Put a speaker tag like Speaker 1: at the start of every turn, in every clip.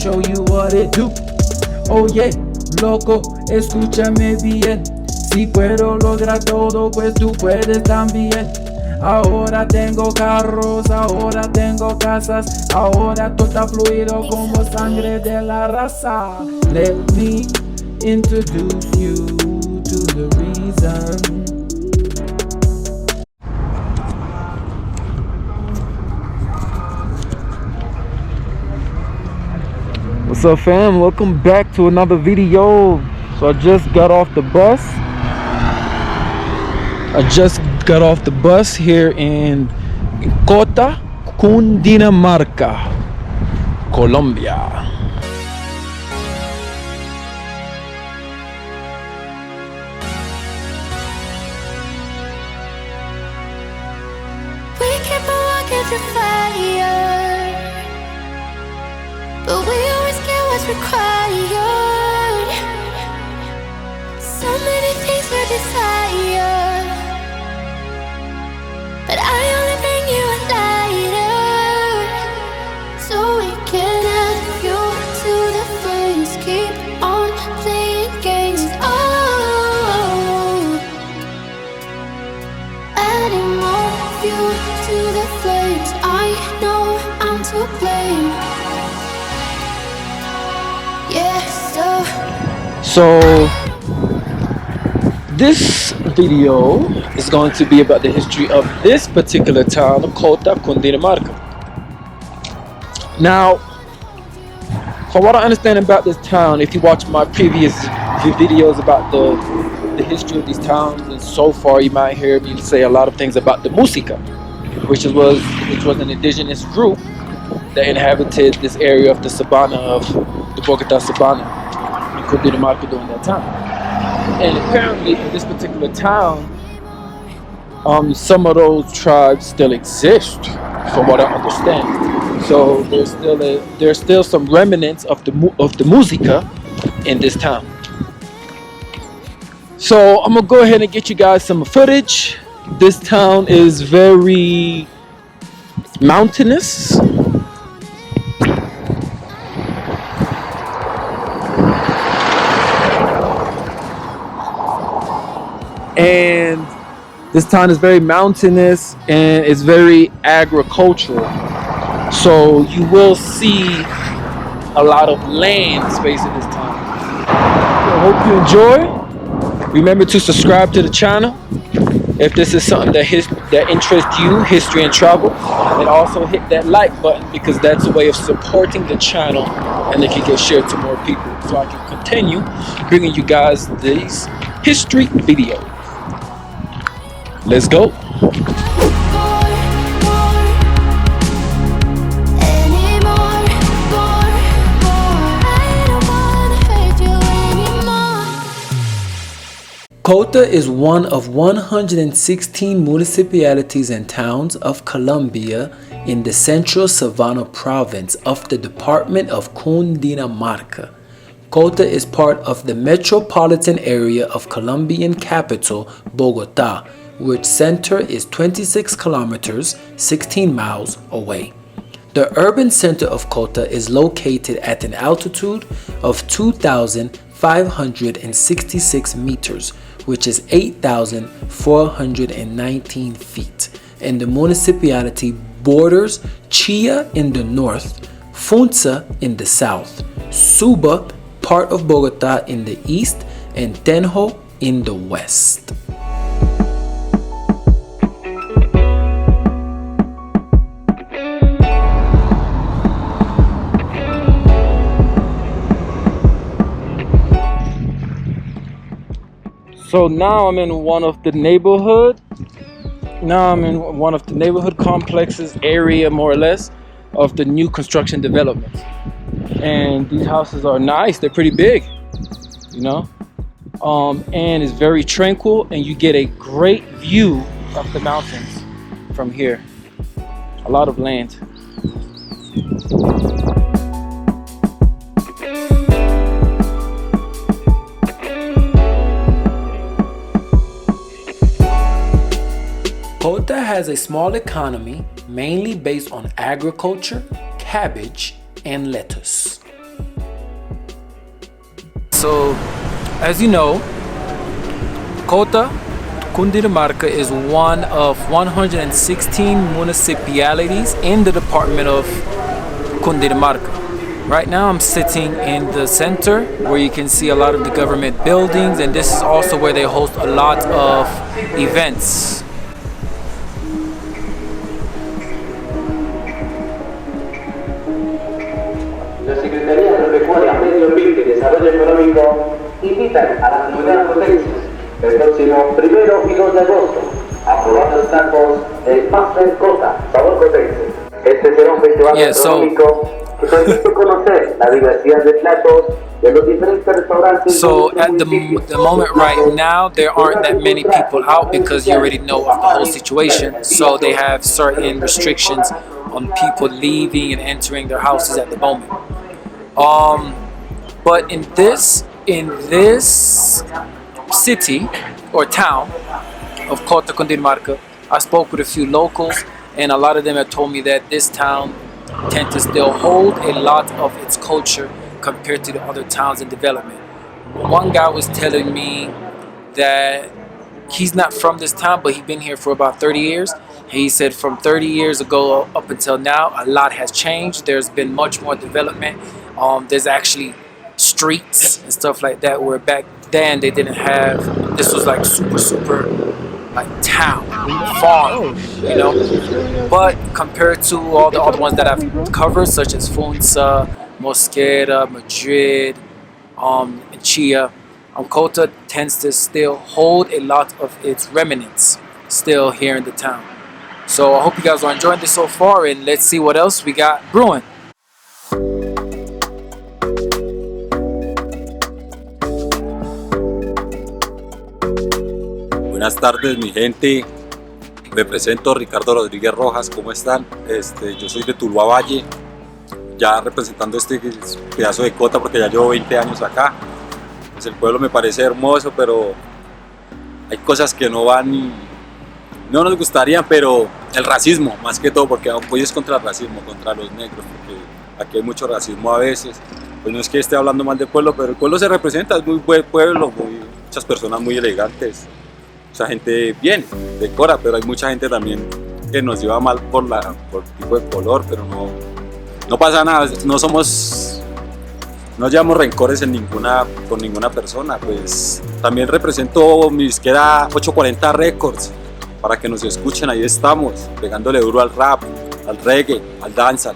Speaker 1: show you what it do. Oye, loco, escúchame bien. Si puedo lograr todo, pues tú puedes también. Ahora tengo carros, ahora tengo casas, ahora todo está fluido como sangre de la raza. Let me introduce you to the reason. What's up, fam? Welcome back to another video. So I just got off the bus. Here in Cota Cundinamarca, Colombia.
Speaker 2: We keep on walking through fire, but we always get what's required. So many things we desire, but I only bring you a lighter, so we can add fuel to the flames. Keep on playing games. Oh, adding more fuel to the flames. I know I'm to blame.
Speaker 1: So this video is going to be about the history of this particular town of Cota Cundinamarca. Now, from what I understand about this town, if you watch my previous videos about the history of these towns, and so far you might hear me say a lot of things about the música, which was an indigenous group that inhabited this area of the Sabana of the Bogotá Sabana in Cundinamarca during that time. And apparently in this particular town, some of those tribes still exist, from what I understand. So there's still some remnants of the música in this town. So I'm gonna go ahead and get you guys some footage. This town is very mountainous. And this town is very mountainous and it's very agricultural. So you will see a lot of land space in this town. So I hope you enjoy. Remember to subscribe to the channel if this is something that interests you, history and travel. And also hit that like button, because that's a way of supporting the channel and it can get shared to more people, so I can continue bringing you guys these history videos. Let's go. Cota is one of 116 municipalities and towns of Colombia in the central Savannah province of the department of Cundinamarca. Cota is part of the metropolitan area of Colombian capital, Bogotá, which center is 26 kilometers, 16 miles away. The urban center of Cota is located at an altitude of 2,566 meters, which is 8,419 feet, and the municipality borders Chía in the north, Funza in the south, Suba, part of Bogotá in the east, and Tenjo in the west. So now I'm in one of the neighborhood complexes area, more or less, of the new construction developments. And these houses are nice, they're pretty big, you know, and it's very tranquil, and you get a great view of the mountains from here. A lot of land. Cota has a small economy mainly based on agriculture, cabbage, and lettuce. so as you know, Cota Cundinamarca is one of 116 municipalities in the department of Cundinamarca. Right now I'm sitting in the center where you can see a lot of the government buildings, and this is also where they host a lot of events.
Speaker 3: La Secretaría Agropecuaria, Medio Ambiente y Desarrollo Económico invitan a las nuevas potencias el próximo 1 y 2 de agosto a probar los tacos del Bustle Cota, sabor cotense. Este será un festival gastronómico que permite conocer la diversidad de platos de los diferentes restaurantes.
Speaker 1: So at the moment right now, there aren't that many people out because you already know of the whole situation. So they have certain restrictions on people leaving and entering their houses at the moment. But in this city or town of Cota Cundinamarca, I spoke with a few locals, and a lot of them have told me that this town tends to still hold a lot of its culture compared to the other towns in development. One guy was telling me that he's not from this town, but he's been here for about 30 years. He said from 30 years ago up until now, a lot has changed. There's been much more development. There's actually streets and stuff like that, where back then they didn't have. This was like super like town, farm, you know. But compared to all the other ones that I've covered, such as Funza, Mosquera, Madrid, and Chia, Cota tends to still hold a lot of its remnants still here in the town. So I hope you guys are enjoying this so far, and let's see what else we got brewing.
Speaker 4: Buenas tardes, mi gente. Me presento, Ricardo Rodríguez Rojas. ¿Cómo están? Yo soy de Tuluá Valle, ya representando este pedazo de Cota porque ya llevo 20 años acá. Pues el pueblo me parece hermoso, pero hay cosas que no van y no nos gustarían, pero el racismo, más que todo, porque apoyo es contra el racismo, contra los negros, porque aquí hay mucho racismo a veces. Pues no es que esté hablando mal del pueblo, pero el pueblo se representa, es muy buen pueblo, muchas personas muy elegantes. Mucha gente bien, decora, pero hay mucha gente también que nos lleva mal por tipo de color, pero no pasa nada, no llevamos rencores con ninguna persona. Pues también represento mi disquera 840 Records, para que nos escuchen. Ahí estamos, pegándole duro al rap, al reggae, al dancehall,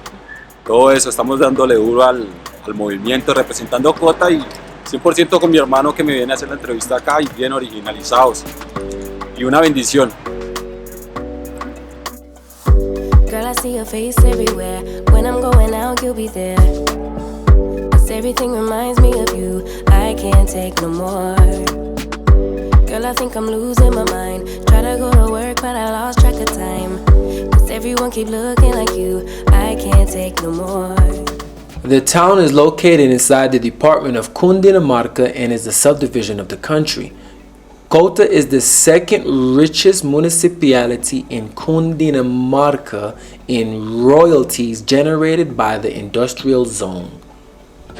Speaker 4: todo eso, estamos dándole duro al movimiento, representando Cota y 100% con mi hermano que me viene a hacer la entrevista acá, y bien originalizados. Y una bendición.
Speaker 2: Girl, I see your face everywhere. When I'm going out, you'll be there. 'Cause everything reminds me of you. I can't take no more. Girl, I think I'm losing my mind. Try to go to work, but I lost track of time. 'Cause everyone keep looking like you. I can't take no more.
Speaker 1: The town is located inside the department of Cundinamarca and is a subdivision of the country. Cota is the second richest municipality in Cundinamarca in royalties generated by the industrial zone.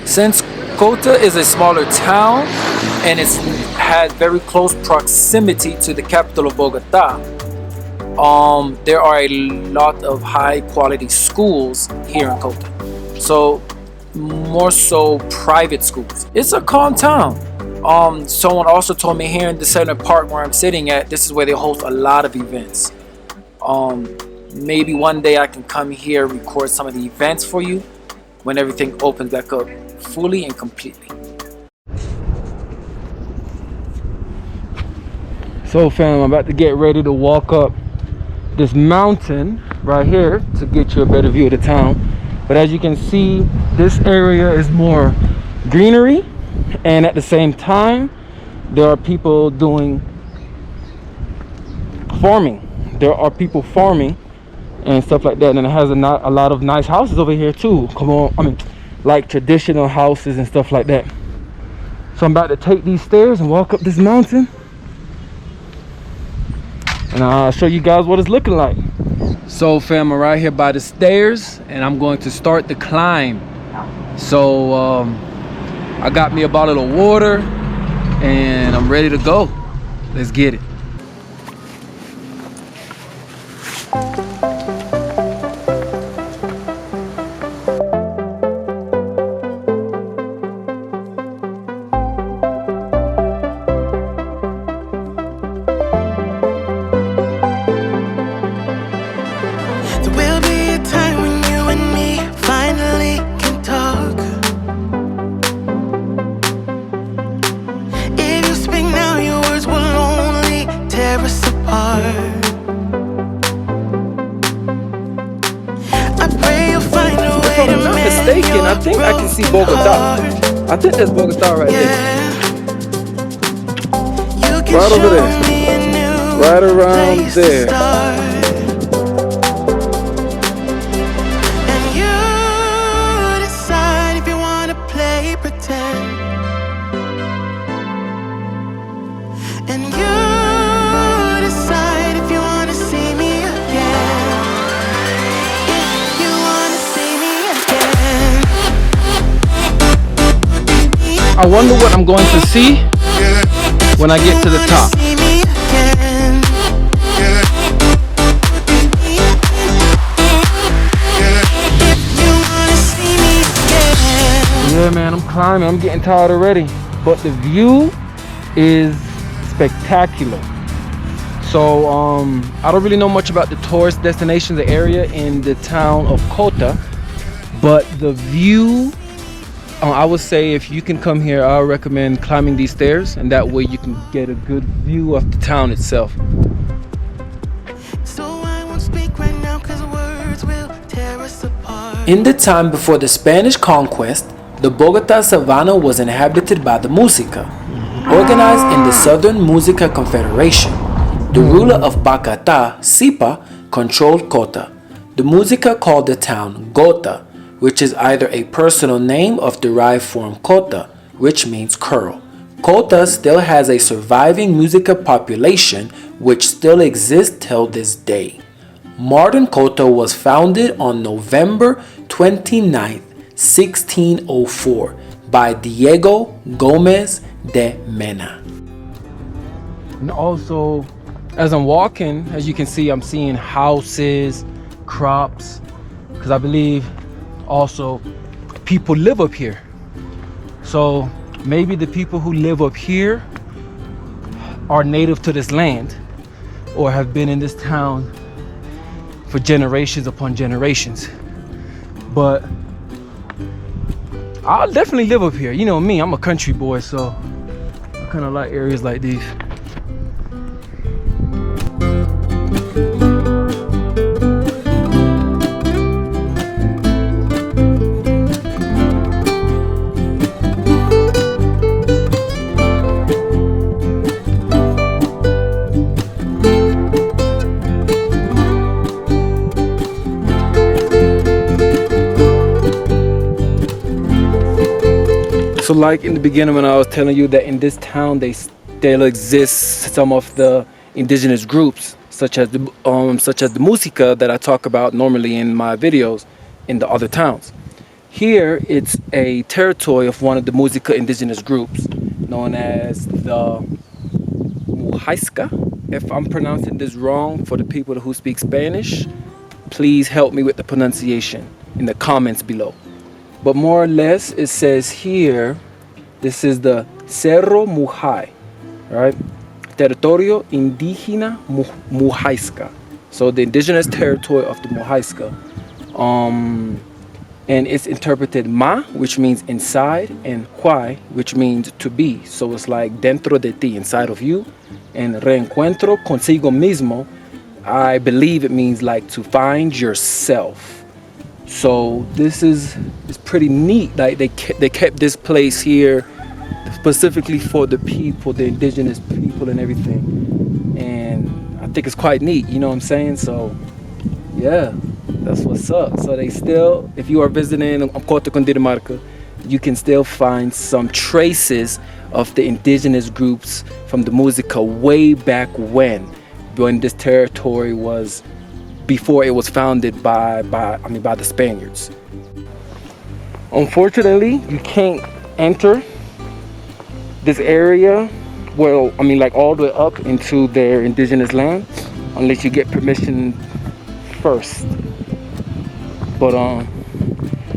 Speaker 1: Since Cota is a smaller town and it has very close proximity to the capital of Bogotá, there are a lot of high quality schools here in Cota. So more so private schools. It's a calm town. Someone also told me here in the center park where I'm sitting at, this is where they host a lot of events. Maybe one day I can come here, record some of the events for you when everything opens back up fully and completely. So fam, I'm about to get ready to walk up this mountain right here to get you a better view of the town. But as you can see, this area is more greenery, and at the same time there are people doing farming. There are people farming and stuff like that, and it has a lot of nice houses over here too. Come on, I mean, like traditional houses and stuff like that. So I'm about to take these stairs and walk up this mountain, and I'll show you guys what it's looking like. So fam, I'm right here by the stairs and I'm going to start the climb. So I got me a bottle of water and I'm ready to go. Let's get it. I think I can see Bogotá. I think that's Bogotá right there. Right over there. Right around there.
Speaker 5: And you decide if you want to play pretend. And you decide if you want to see me again. If you want to see me again.
Speaker 1: I wonder what I'm going to see when I get to the top. Yeah, man, I'm climbing. I'm getting tired already. But the view is spectacular. So I don't really know much about the tourist destination, the area in the town of Cota, but the view, I would say if you can come here, I recommend climbing these stairs, and that way you can get a good view of the town itself.
Speaker 5: So I won't speak right now 'cause words will tear us apart.
Speaker 6: In the time before the Spanish conquest, the Bogotá Savannah was inhabited by the Música, organized in the Southern Música Confederation. The ruler of Bogotá, Sipa, controlled Cota. The Música called the town Gota, which is either a personal name of derived form Cota, which means curl. Cota still has a surviving Música population which still exists till this day. Modern Cota was founded on November 29th, 1604 by Diego Gómez de Mena.
Speaker 1: And also, as I'm walking, as you can see, I'm seeing houses, crops, because I believe also people live up here. So maybe the people who live up here are native to this land or have been in this town for generations upon generations. But I'll definitely live up here. You know me, I'm a country boy, so I kind of like areas like these. So like in the beginning when I was telling you that in this town they still exist some of the indigenous groups such as the Música that I talk about normally in my videos in the other towns. Here it's a territory of one of the Música indigenous groups known as the Muhaisca. If I'm pronouncing this wrong for the people who speak Spanish, please help me with the pronunciation in the comments below. But more or less, it says here, this is the Cerro Mujay, right? Territorio Indígena Muhaisca. So the indigenous territory of the Muhaisca. And it's interpreted ma, which means inside, and huay, which means to be. So it's like dentro de ti, inside of you. And reencuentro consigo mismo, I believe it means like to find yourself. So this is pretty neat. Like they kept this place here specifically for the people, the indigenous people and everything. And I think it's quite neat, you know what I'm saying? So yeah, that's what's up. So they still, if you are visiting Cota Cundinamarca, you can still find some traces of the indigenous groups from the Música way back when this territory was, before it was founded by the Spaniards. Unfortunately, you can't enter this area, well, I mean, like all the way up into their indigenous land, unless you get permission first. But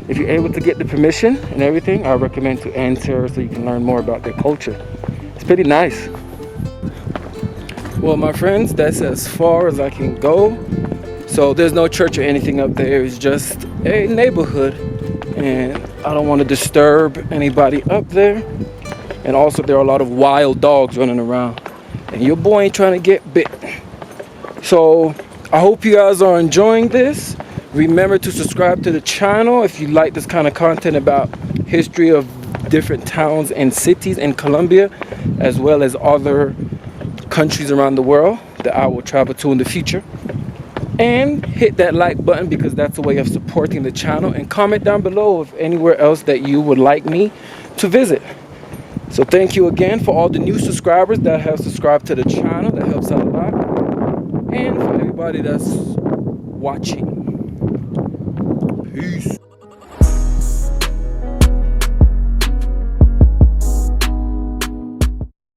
Speaker 1: if you're able to get the permission and everything, I recommend to enter so you can learn more about their culture. It's pretty nice. Well, my friends, that's as far as I can go. So there's no church or anything up there. It's just a neighborhood, and I don't want to disturb anybody up there. And also there are a lot of wild dogs running around, and your boy ain't trying to get bit. So I hope you guys are enjoying this. Remember to subscribe to the channel if you like this kind of content about history of different towns and cities in Colombia, as well as other countries around the world that I will travel to in the future. And hit that like button because that's a way of supporting the channel, and comment down below if anywhere else that you would like me to visit. So thank you again for all the new subscribers that have subscribed to the channel. That helps out a lot. And for everybody that's watching.